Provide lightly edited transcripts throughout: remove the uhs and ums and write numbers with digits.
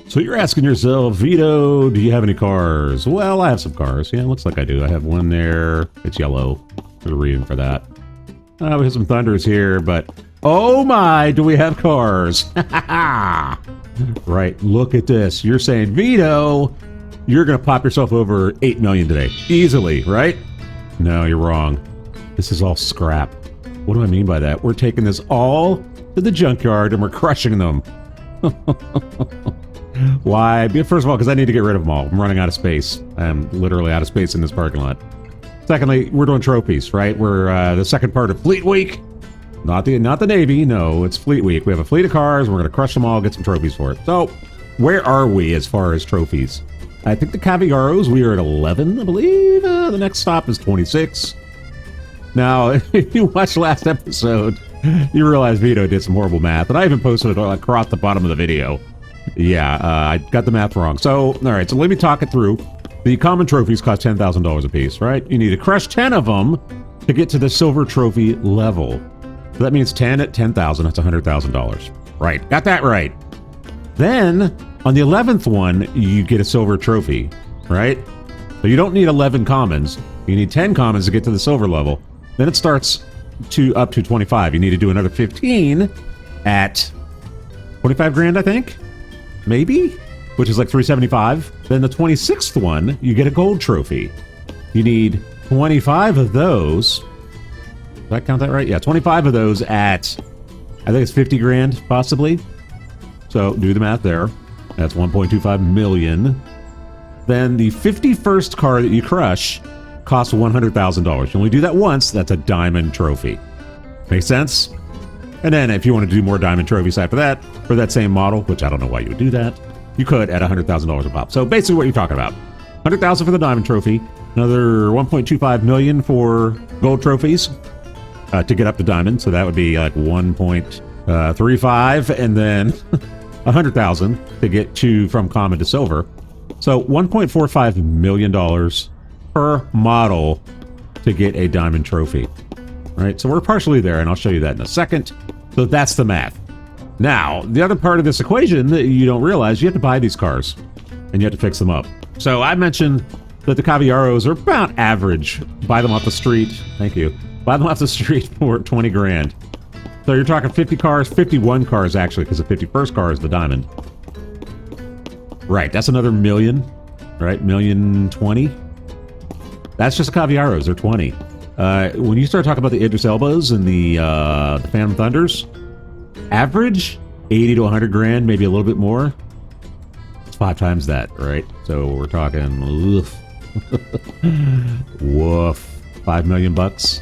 So you're asking yourself, Veedo, do you have any cars? Well, I have some cars. Yeah, it looks like I do. I have one there. It's yellow. There's a reason for that. We have some Thunders here, but oh my, do we have cars? Right, look at this. You're saying, Veedo, you're going to pop yourself over 8 million today. Easily, right? No, you're wrong. This is all scrap. What do I mean by that? We're taking this all to the junkyard and we're crushing them. Why? First of all, because I need to get rid of them all. I'm running out of space. I'm literally out of space in this parking lot. Secondly, we're doing trophies, right? We're the second part of Fleet Week. Not the Navy. No, it's Fleet Week. We have a fleet of cars. We're going to crush them all, get some trophies for it. So, where are we as far as trophies? I think the Cavallaros, we are at 11, I believe. The next stop is 26. Now, if you watched last episode, you realize Veedo did some horrible math, and I even posted it across the bottom of the video. Yeah, I got the math wrong. So, all right, so let me talk it through. The common trophies cost $10,000 a piece, right? You need to crush 10 of them to get to the silver trophy level. So that means 10 at 10,000, that's $100,000. Right, got that right. Then, on the 11th one, you get a silver trophy, right? So you don't need 11 commons. You need 10 commons to get to the silver level. Then it starts up to 25. You need to do another 15 at 25 grand, I think? Maybe? Which is like 375. Then the 26th one, you get a gold trophy. You need 25 of those. Did I count that right? Yeah, 25 of those at, I think it's 50 grand, possibly. So do the math there. That's 1.25 million. Then the 51st car that you crush costs $100,000. You only do that once, that's a diamond trophy. Make sense? And then if you want to do more diamond trophies after that, for that same model, which I don't know why you would do that, you could at $100,000 a pop. So basically what you're talking about. $100,000 for the diamond trophy, another 1.25 million for gold trophies to get up to diamond. So that would be like 1.35, and then 100,000 to get from common to silver. So $1.45 million per model to get a diamond trophy. Right, so we're partially there, and I'll show you that in a second. So that's the math. Now, the other part of this equation that you don't realize, you have to buy these cars, and you have to fix them up. So I mentioned that the Cavallaros are about average. Buy them off the street. Thank you. Buy them off the street for 20 grand. So you're talking 50 cars, 51 cars actually, because the 51st car is the diamond. Right, that's another million, right? 1,020,000. That's just Cavallaros, they're 20. When you start talking about the Idris Elbas and the Phantom Thunders, average 80 to 100 grand, maybe a little bit more. It's 5 times that, right? So we're talking, woof, woof, $5 million bucks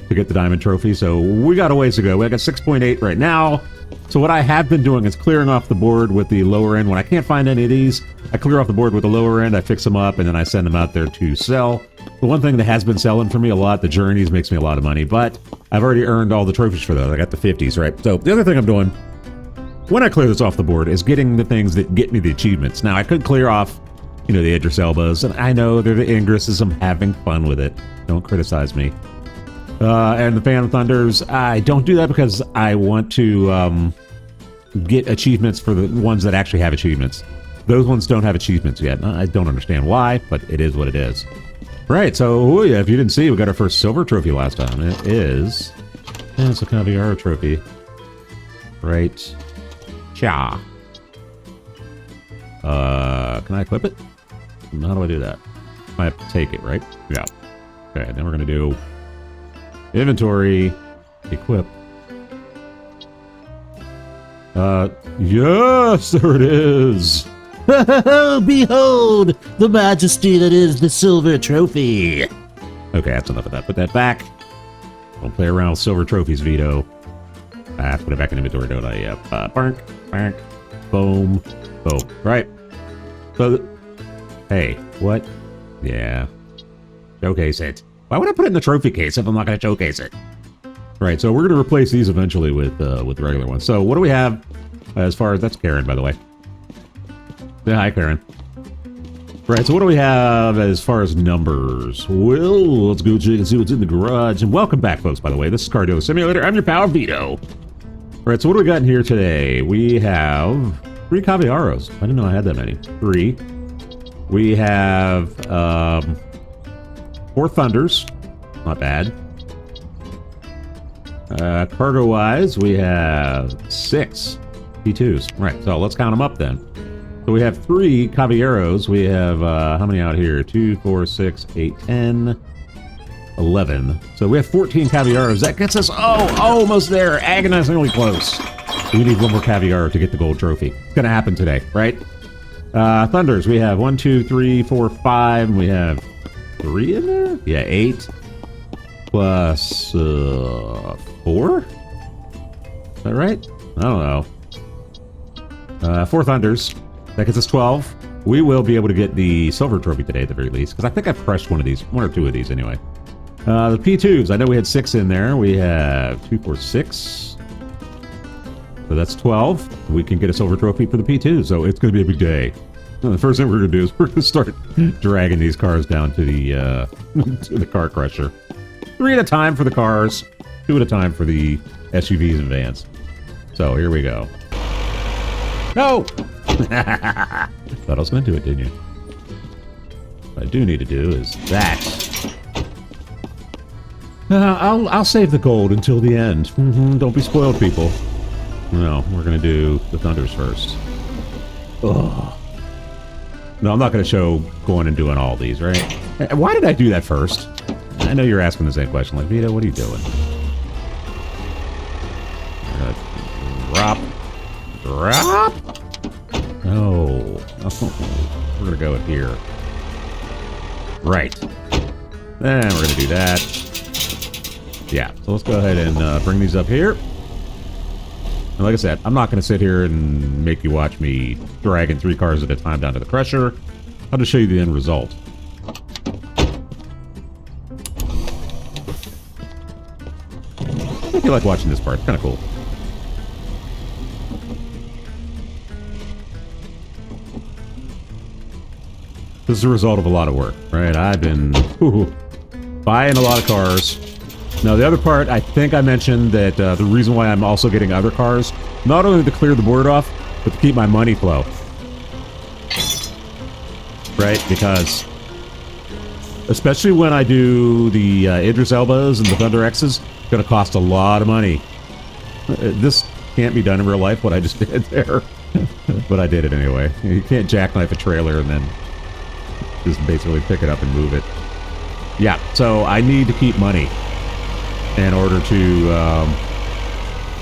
to get the diamond trophy. So we got a ways to go. We got 6.8 right now. So what I have been doing is clearing off the board with the lower end. When I can't find any of these, I clear off the board with the lower end, I fix them up, and then I send them out there to sell. The one thing that has been selling for me a lot, the Journeys, makes me a lot of money, but I've already earned all the trophies for those. I got the 50s, right? So the other thing I'm doing, when I clear this off the board, is getting the things that get me the achievements. Now, I could clear off, the Idris Elbas, and I know they're the Ingresses. I'm having fun with it. Don't criticize me. And the Phantom Thunders, I don't do that because I want to get achievements for the ones that actually have achievements. Those ones don't have achievements yet. I don't understand why, but it is what it is. Right, so yeah, if you didn't see, we got our first silver trophy last time. It is... Yeah, it's a Cavallaros trophy. Right. Cha. Can I equip it? How do I do that? I have to take it, right? Yeah. Okay, then we're going to do... Inventory. Equip. Yes, there it is. Behold the majesty that is the silver trophy. Okay, that's enough of that. Put that back. Don't play around with silver trophies, Veedo. I have to put it back in inventory, don't I? Yep. Bark, bark, boom, boom. Right. So, hey, what? Yeah. Showcase it. Why would I put it in the trophy case if I'm not going to showcase it? Right, so we're going to replace these eventually with the regular ones. So what do we have as far as... That's Karen, by the way. Yeah, hi, Karen. Right, so what do we have as far as numbers? Well, let's go check and see what's in the garage. And welcome back, folks, by the way. This is Car Dealer Simulator. I'm your pal, Veedo. Right, so what do we got in here today? We have 3 Cavallaros. I didn't know I had that many. 3. We have 4 Thunders. Not bad. Cargo-wise, we have 6 P2s. Right, so let's count them up then. So we have 3 Cavallaros. We have, how many out here? 2, 4, 6, 8, 10, 11. So we have 14 Cavallaros. That gets us, almost there. Agonizingly close. We need one more Cavallaro to get the gold trophy. It's going to happen today, right? Thunders, we have 1, 2, 3, 4, 5. And we have 3 in there? Yeah, 8. Plus 4? Is that right? I don't know. 4 Thunders. That gets us 12. We will be able to get the silver trophy today at the very least, because I think I've crushed one or 2 of these anyway. The P2s, I know we had 6 in there. We have 2, 4, 6. So that's 12. We can get a silver trophy for the P2, so it's going to be a big day. Well, the first thing we're going to do is we're going to start dragging these cars down to the to the car crusher. 3 at a time for the cars, 2 at a time for the SUVs and vans. So here we go. No! Thought I was going to do it, didn't you? What I do need to do is that. I'll save the gold until the end. Don't be spoiled, people. No, we're going to do the Thunders first. Ugh. No, I'm not going to show going and doing all these, right? Why did I do that first? I know you're asking the same question. Like, Veedo, what are you doing? Drop. No. Oh, we're going to go in here. Right. Then we're going to do that. Yeah, so let's go ahead and bring these up here. And like I said, I'm not going to sit here and make you watch me dragging 3 cars at a time down to the crusher. I'll just show you the end result. I think you like watching this part. It's kind of cool. This is the result of a lot of work, right? I've been buying a lot of cars. Now, the other part, I think I mentioned that the reason why I'm also getting other cars, not only to clear the board off, but to keep my money flow. Right? Because, especially when I do the Idris Elbas and the Thunder X's, it's going to cost a lot of money. This can't be done in real life, what I just did there. But I did it anyway. You can't jackknife a trailer and then just basically pick it up and move it. Yeah, so I need to keep money in order to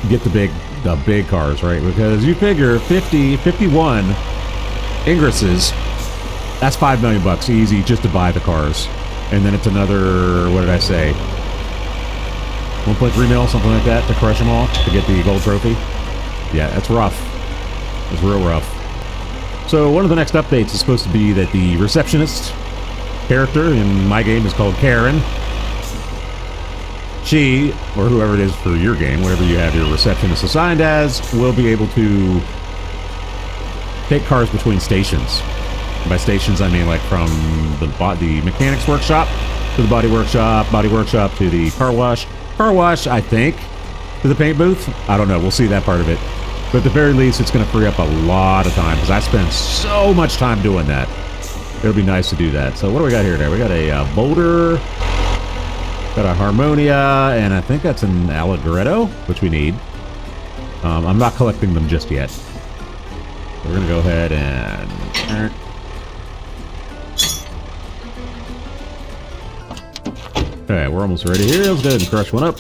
get the big cars, right? Because you figure 51 Ingresses, that's $5 million bucks easy just to buy the cars. And then it's another, what did I say? 1.3 mil, something like that, to crush them all, to get the gold trophy. Yeah, that's rough. It's real rough. So one of the next updates is supposed to be that the receptionist character in my game is called Karen. She, or whoever it is for your game, whatever you have your receptionist assigned as, will be able to take cars between stations. And by stations, I mean like from the mechanics workshop to the body workshop to the car wash, I think, to the paint booth. I don't know. We'll see that part of it. But at the very least, it's going to free up a lot of time because I spend so much time doing that. It'll be nice to do that. So what do we got here today? We got a Boulder, got a Harmonia, and I think that's an Allegretto, which we need. I'm not collecting them just yet. We're going to go ahead and... Okay, we're almost ready here. Let's go ahead and crush one up.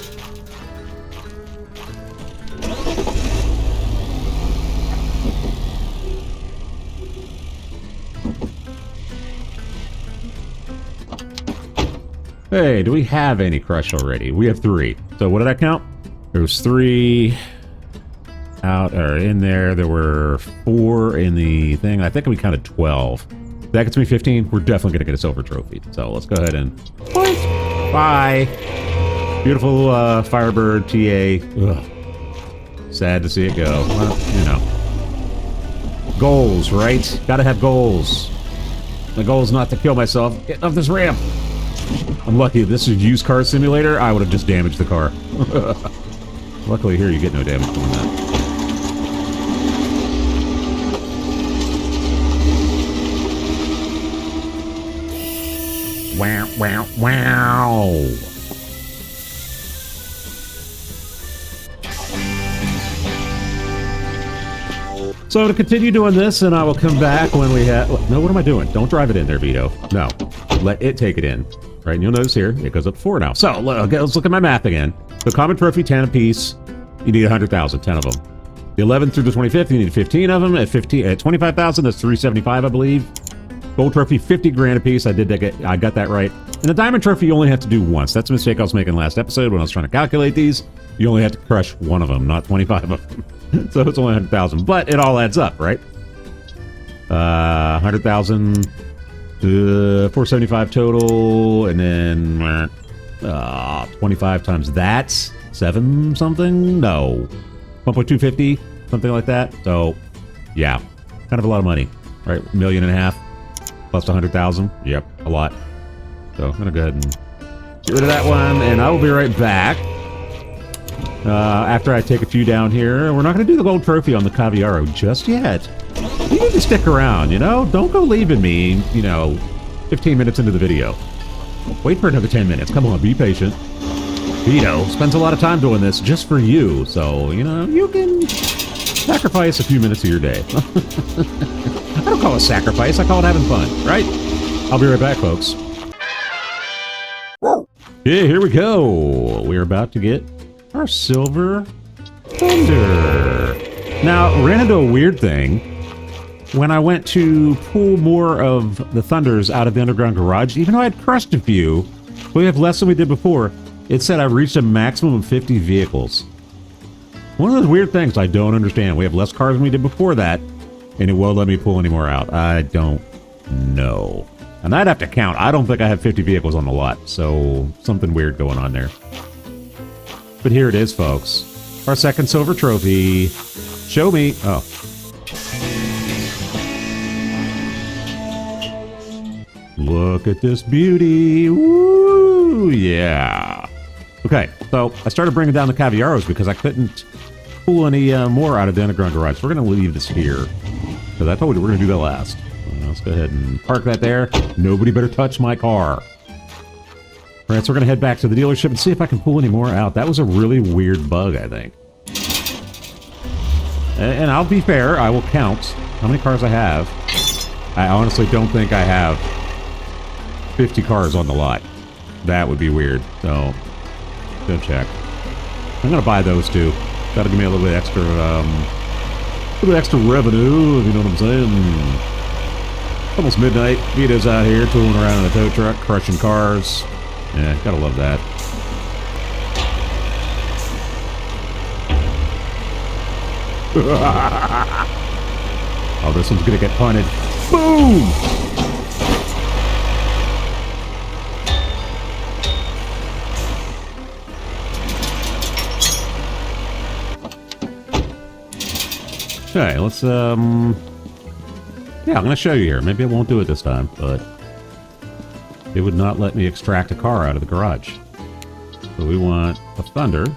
Hey, do we have any crush already? We have 3. So what did I count? There was 3 out or in there. There were 4 in the thing. I think we counted 12. That gets me 15. We're definitely going to get a silver trophy. So let's go ahead and... Bye! Beautiful Firebird TA. Ugh. Sad to see it go. Well, you know. Goals, right? Gotta have goals. My goal is not to kill myself. Get off this ramp! I'm lucky if this is used car simulator, I would have just damaged the car. Luckily here you get no damage from that. Wow, wow, wow. So I'm going to continue doing this, and I will come back when we have... No, what am I doing? Don't drive it in there, Veedo. No. Let it take it in. Right, and you'll notice here, it goes up 4 now. So, let's look at my math again. The common trophy, 10 apiece. You need 100,000, 10 of them. The 11th through the 25th, you need 15 of them. At 25,000, that's 375, I believe. Gold trophy, 50 grand apiece. I got that right. And the diamond trophy, you only have to do once. That's a mistake I was making last episode when I was trying to calculate these. You only have to crush one of them, not 25 of them. So it's only 100,000, but it all adds up, right? 100,000, 475 total, and then 25 times that, 7 something? No, 1.250, something like that. So, yeah, kind of a lot of money, right? $1.5 million plus 100,000. Yep, a lot. So I'm gonna go ahead and get rid of that one, and I will be right back. After I take a few down here. We're not going to do the gold trophy on the Cavallaros just yet. You need to stick around, you know? Don't go leaving me, 15 minutes into the video. Wait for another 10 minutes. Come on, be patient. Veedo spends a lot of time doing this just for you, so, you can sacrifice a few minutes of your day. I don't call it sacrifice, I call it having fun, right? I'll be right back, folks. Yeah, here we go. We're about to get our silver thunder. Now, ran into a weird thing. When I went to pull more of the thunders out of the underground garage, even though I had crushed a few, we have less than we did before, it said I reached a maximum of 50 vehicles. One of those weird things I don't understand. We have less cars than we did before that, and it won't let me pull any more out. I don't know. And I'd have to count. I don't think I have 50 vehicles on the lot, so something weird going on there. But here it is, folks. Our second silver trophy. Show me. Oh. Look at this beauty. Woo! Yeah. Okay, so I started bringing down the Cavallaros because I couldn't pull any more out of the underground garage. So we're going to leave this here. Because I told you we're going to do that last. Let's go ahead and park that there. Nobody better touch my car. All right, so we're going to head back to the dealership and see if I can pull any more out. That was a really weird bug, I think. And I'll be fair, I will count how many cars I have. I honestly don't think I have 50 cars on the lot. That would be weird, so go check. I'm going to buy those two. That'll give me a little bit extra, revenue, if you know what I'm saying. Almost midnight. Veedo's out here tooling around in a tow truck, crushing cars. Yeah, gotta love that. Oh, this one's gonna get punted. Boom! Okay, let's, yeah, I'm gonna show you here. Maybe I won't do it this time, but it would not let me extract a car out of the garage. So we want a Thunder.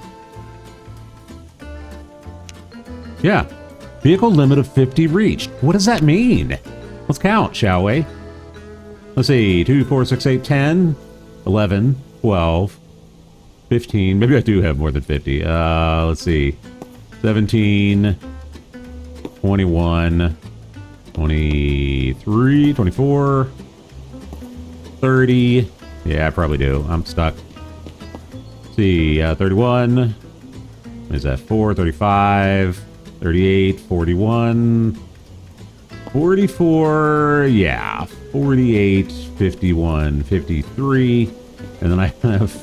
Yeah. Vehicle limit of 50 reached. What does that mean? Let's count, shall we? Let's see. 2, 4, 6, 8, 10, 11, 12, 15. Maybe I do have more than 50. Let's see. 17, 21, 23, 24, 30. Yeah, I probably do. I'm stuck. Let's see, 31. What is that? 4, 35, 38, 41, 44. Yeah, 48, 51, 53. And then I have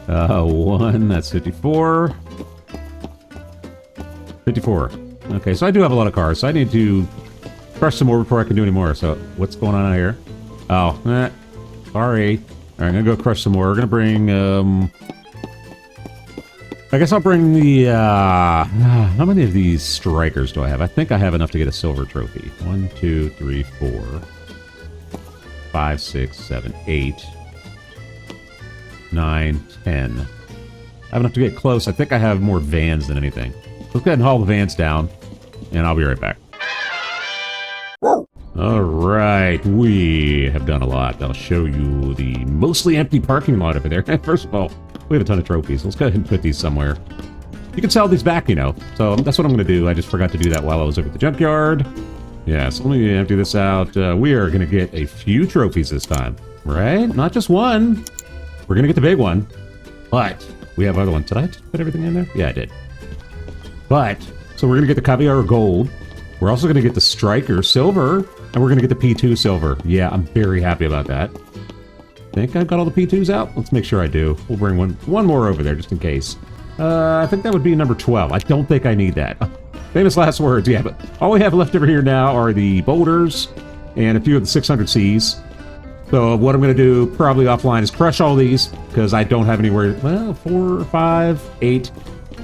1. That's 54. 54. Okay, so I do have a lot of cars, so I need to crush some more before I can do any more. So, what's going on out here? Oh, sorry. Alright, I'm gonna go crush some more. We're gonna bring, I guess I'll bring the, how many of these strikers do I have? I think I have enough to get a silver trophy. 1, 2, 3, 4, 5, 6, 7, 8, 9, 10. I have enough to get close. I think I have more vans than anything. Let's go ahead and haul the vans down, and I'll be right back. Alright, right, we have done a lot. I'll show you the mostly empty parking lot over there. First of all, we have a ton of trophies. Let's go ahead and put these somewhere. You can sell these back, you know. So that's what I'm going to do. I just forgot to do that while I was over at the junkyard. Yeah, so let me empty this out. We are going to get a few trophies this time, right? Not just one. We're going to get the big one. But we have other ones. Did I put everything in there? Yeah, I did. But, so we're going to get the Cavallaros gold. We're also going to get the Striker silver. And we're going to get the P2 silver. Yeah, I'm very happy about that. Think I've got all the P2s out? Let's make sure I do. We'll bring one more over there just in case. I think that would be number 12. I don't think I need that. Famous last words, yeah, but all we have left over here now are the boulders and a few of the 600Cs. So what I'm going to do probably offline is crush all these because I don't have anywhere. Well, 4, 5, 8,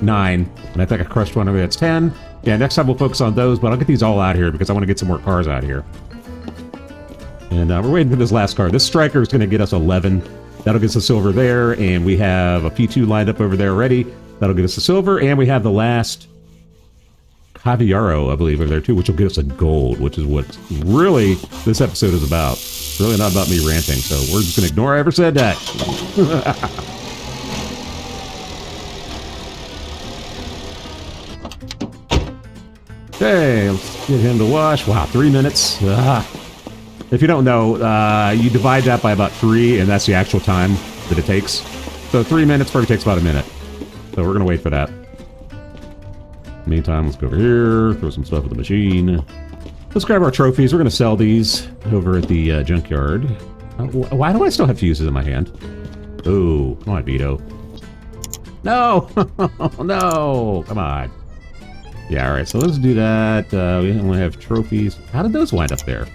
9. And I think I crushed one of it. That's 10. Yeah, next time we'll focus on those, but I'll get these all out here because I want to get some more cars out here. And we're waiting for this last car. This Striker is going to get us 11. That'll get us the silver there, and we have a P2 lined up over there already. That'll get us the silver, and we have the last Cavallaros, I believe, over there too, which will get us a gold, which is what really this episode is about. It's really not about me ranting, so we're just going to ignore I ever said that. Okay, let's get him to wash. Wow, 3 minutes. If you don't know, you divide that by about 3, and that's the actual time that it takes. So 3 minutes probably takes about a minute. So we're going to wait for that. Meantime, let's go over here, throw some stuff at the machine. Let's grab our trophies. We're going to sell these over at the junkyard. Why do I still have fuses in my hand? Oh, come on, Veedo. No! No! Come on. Yeah, alright, so let's do that. We only have trophies. How did those wind up there?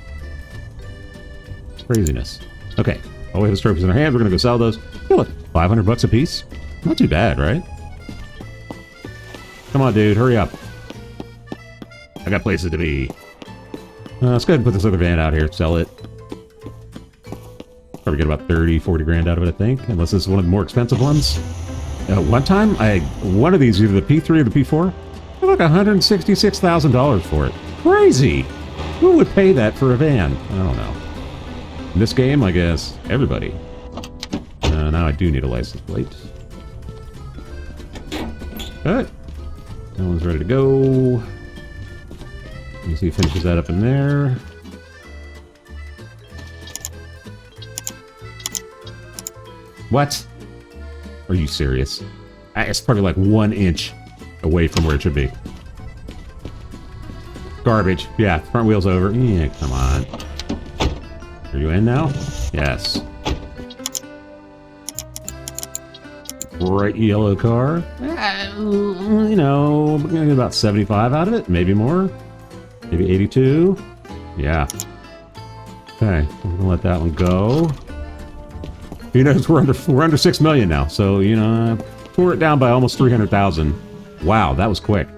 Craziness. Okay, all we have is trophies in our hand. We're going to go sell those. Yeah, look, 500 bucks a piece. Not too bad, right? Come on, dude, hurry up. I got places to be. Let's go ahead and put this other van out here, sell it. Probably get about 30, 40 grand out of it, I think. Unless this is one of the more expensive ones. One time, one of these, either the P3 or the P4, I got like $166,000 for it. Crazy! Who would pay that for a van? I don't know. In this game, I guess, everybody. Now I do need a license plate. Alright. That one's ready to go. Let me see if he finishes that up in there. What? Are you serious? It's probably like 1 inch away from where it should be. Garbage. Yeah, front wheel's over. Yeah, come on. Are you in now? Yes. Bright yellow car. You know, we're gonna get about 75 out of it, maybe more. Maybe 82. Yeah. Okay, I'm gonna let that one go. You know, we're under 6 million now, so you know, tore it down by almost 300,000. Wow, that was quick.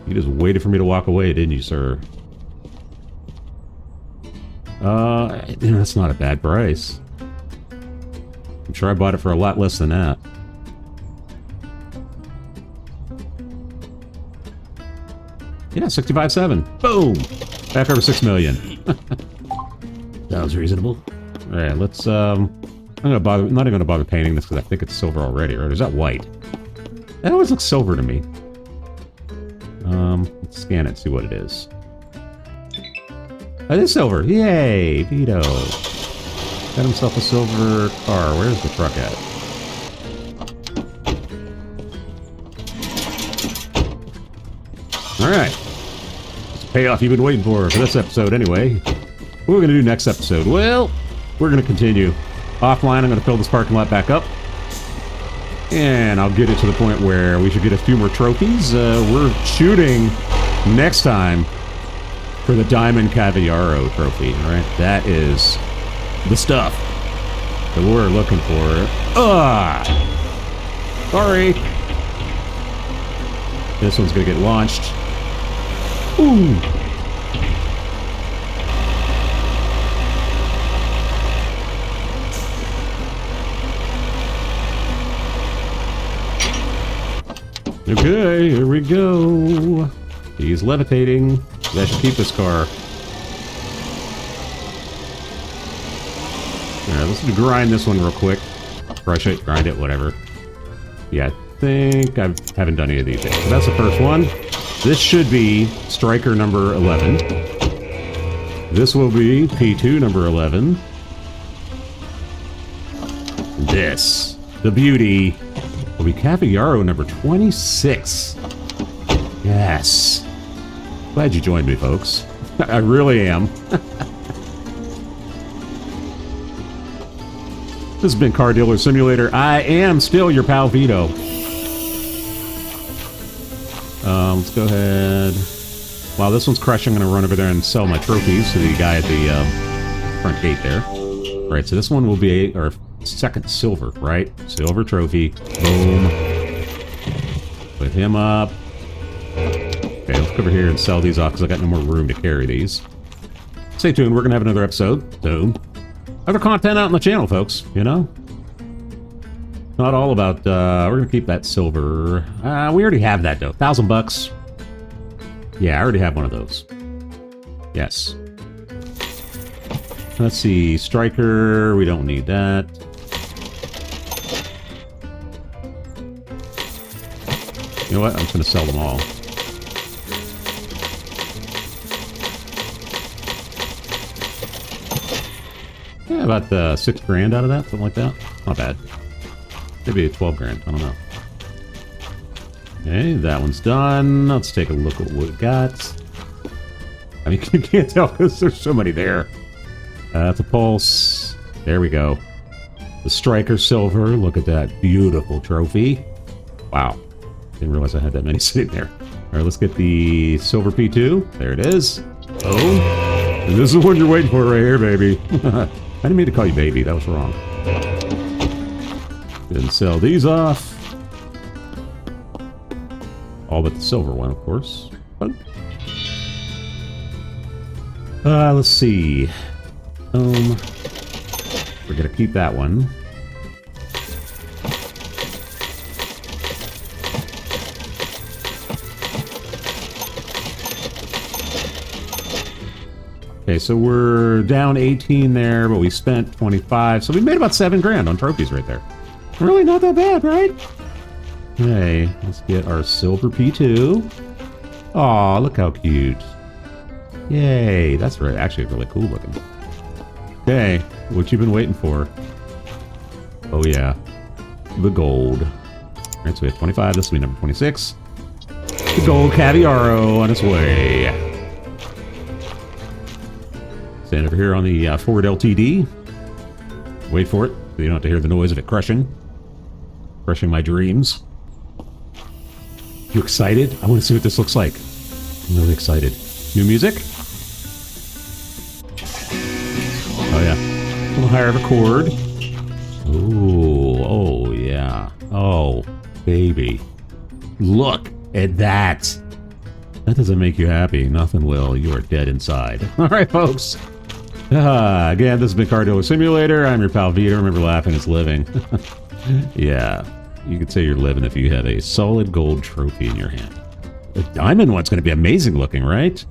You just waited for me to walk away, didn't you, sir? You know, that's not a bad price. I'm sure I bought it for a lot less than that. Yeah, 65.7. Boom! Back over 6 million. That was reasonable. Alright, let's, I'm not even gonna bother painting this because I think it's silver already, right? Or is that white? That always looks silver to me. Let's scan it, see what it is. It is silver! Yay! Veedo! Got himself a silver car. Where's the truck at? Alright. It's the payoff you've been waiting for this episode anyway. What are we going to do next episode? Well, we're going to continue. Offline, I'm going to fill this parking lot back up. And I'll get it to the point where we should get a few more trophies. We're shooting next time for the Diamond Cavallaros trophy. Alright, that is the stuff that we're looking for. Sorry. This one's gonna get launched. Ooh. Okay, here we go. He's levitating. I should keep this car. Alright, let's grind this one real quick. Crush it, grind it, whatever. Yeah, I think I haven't done any of these yet. So that's the first one. This should be striker number 11. This will be P2 number 11. This, the beauty, will be Cavallaros number 26. Yes. Glad you joined me, folks. I really am. This has been Car Dealer Simulator. I am still your pal Veedo. Let's go ahead. While this one's crushing, I'm going to run over there and sell my trophies to the guy at the front gate there. All right, so this one will be our second silver, right? Silver trophy. Boom. Put him up. Okay, let's go over here and sell these off because I got no more room to carry these. Stay tuned. We're going to have another episode soon. Other content out on the channel, folks, you know? Not all about, we're going to keep that silver. We already have that, though. $1,000. Yeah, I already have one of those. Yes. Let's see. Striker. We don't need that. You know what? I'm just going to sell them all. Yeah, about 6 grand out of that, something like that. Not bad. Maybe 12 grand. I don't know. Okay, that one's done. Let's take a look at what we got. I mean, you can't tell because there's so many there. That's a pulse. There we go. The striker silver. Look at that beautiful trophy. Wow. Didn't realize I had that many sitting there. All right, let's get the silver P2. There it is. Oh. And this is what you're waiting for right here, baby. I didn't mean to call you baby. That was wrong. Didn't sell these off. All but the silver one, of course. Let's see. We're gonna keep that one. Okay, so we're down 18 there, but we spent 25, so we made about 7 grand on trophies right there. Really not that bad, right? Okay, let's get our silver P2. Aw, look how cute. Yay, that's right, actually really cool looking. Okay, what you been waiting for? Oh yeah, the gold. All right, so we have 25, this will be number 26. The gold Cavallaros on its way. Stand over here on the Ford LTD. Wait for it, so you don't have to hear the noise of it crushing. Crushing my dreams. You excited? I want to see what this looks like. I'm really excited. New music? Oh yeah. A little higher of a chord. Ooh, oh yeah. Oh, baby. Look at that. That doesn't make you happy. Nothing will. You are dead inside. Alright, folks. Again, this has been Car Dealer Simulator. I'm your pal Veedo. Remember, laughing is living. Yeah. You could say you're living if you have a solid gold trophy in your hand. The diamond one's going to be amazing looking, right?